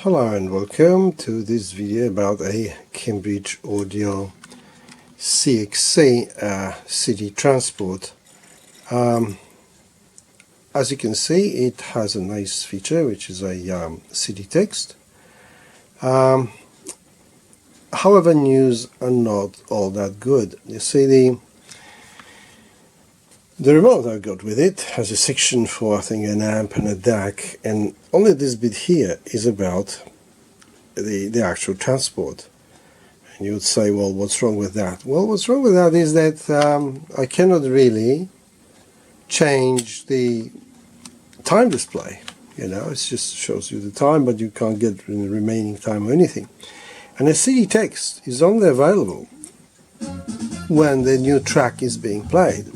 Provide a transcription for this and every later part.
Hello and welcome to this video about a Cambridge Audio CXC CD Transport. As you can see, it has a nice feature, which is a CD text. However, news are not all that good. You see, the remote I got with it has a section for, I think, an amp and a DAC, and only this bit here is about the actual transport. And you would say, well, what's wrong with that? Well, what's wrong with that is that I cannot really change the time display. You know, it just shows you the time, but you can't get the remaining time or anything. And the CD text is only available when the new track is being played.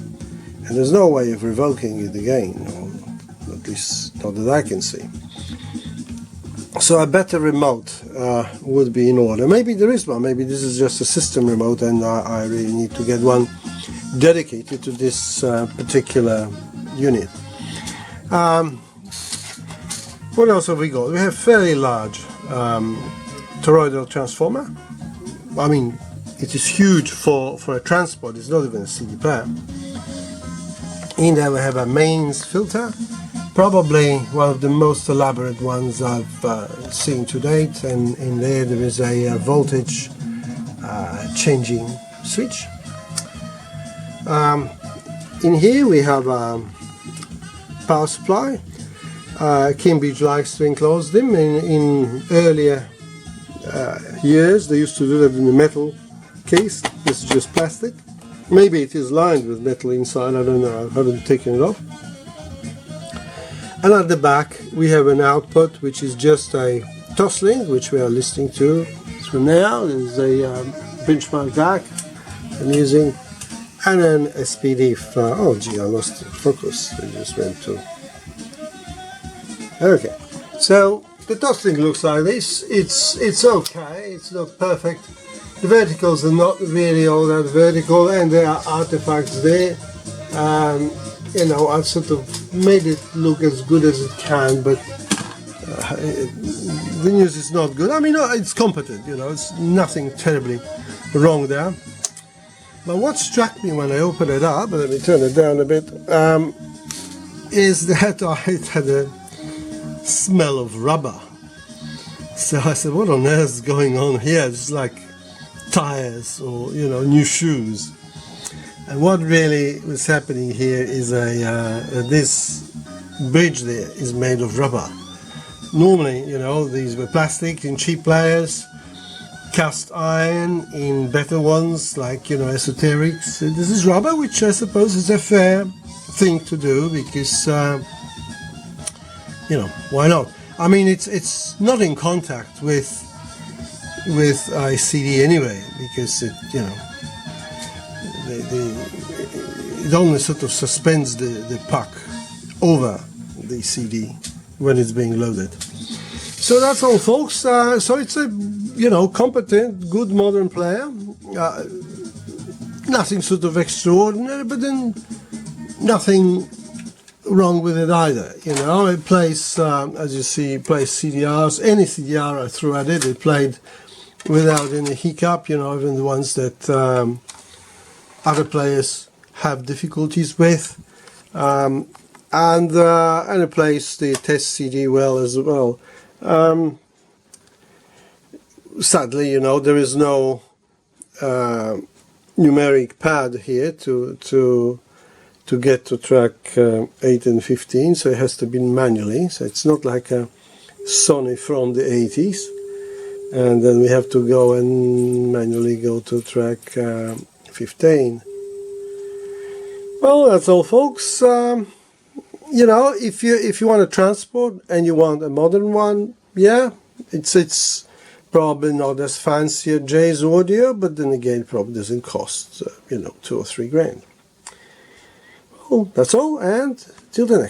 And there's no way of revoking it again, or at least not that I can see. So a better remote would be in order. Maybe there is one, maybe this is just a system remote and I really need to get one dedicated to this particular unit. What else have we got? We have fairly large toroidal transformer. I mean, it is huge for a transport, it's not even a CD player. In there we have a mains filter, probably one of the most elaborate ones I've seen to date, and in there is a voltage changing switch. In here we have a power supply. Cambridge likes to enclose them. In earlier years they used to do that in a metal case. This is just plastic. Maybe it is lined with metal inside, I don't know, I haven't taken it off. And at the back we have an output which is just a Toslink, which we are listening to through now. There's a benchmark DAC I'm using, and an SPDIF. Oh gee, I lost the focus, it just went to... Okay, so the Toslink looks like this. It's okay, it's not perfect. The verticals are not really all that vertical, and there are artifacts there. You know, I've sort of made it look as good as it can, but the news is not good. I mean, it's competent, you know, it's nothing terribly wrong there. But what struck me when I opened it up, let me turn it down a bit, is that it had a smell of rubber. So I said, what on earth is going on here? It's like tires or, you know, new shoes. And what really was happening here is this bridge there is made of rubber. Normally, you know, these were plastic in cheap players, cast iron in better ones like, you know, esoterics. This is rubber, which I suppose is a fair thing to do because, you know, why not? I mean, it's not in contact with a CD anyway, because it, you know, it only sort of suspends the puck over the CD when it's being loaded. So that's all, folks. So it's a, you know, competent, good modern player. Nothing sort of extraordinary, but then nothing wrong with it either. You know, it plays, as you see, it plays CDRs. Any CDR I threw at it, it played without any hiccup, you know, even the ones that other players have difficulties with, and it plays the test CD well as well. Sadly, you know, there is no numeric pad here to get to track 8 and 15, so it has to be manually. So it's not like a Sony from the 80s. And then we have to go and manually go to track 15. Well, that's all, folks. You know, if you want a transport and you want a modern one, yeah, it's probably not as fancy as Jay's Audio, but then again, it probably doesn't cost you know, 2 or 3 grand. Well, that's all, and till the next one.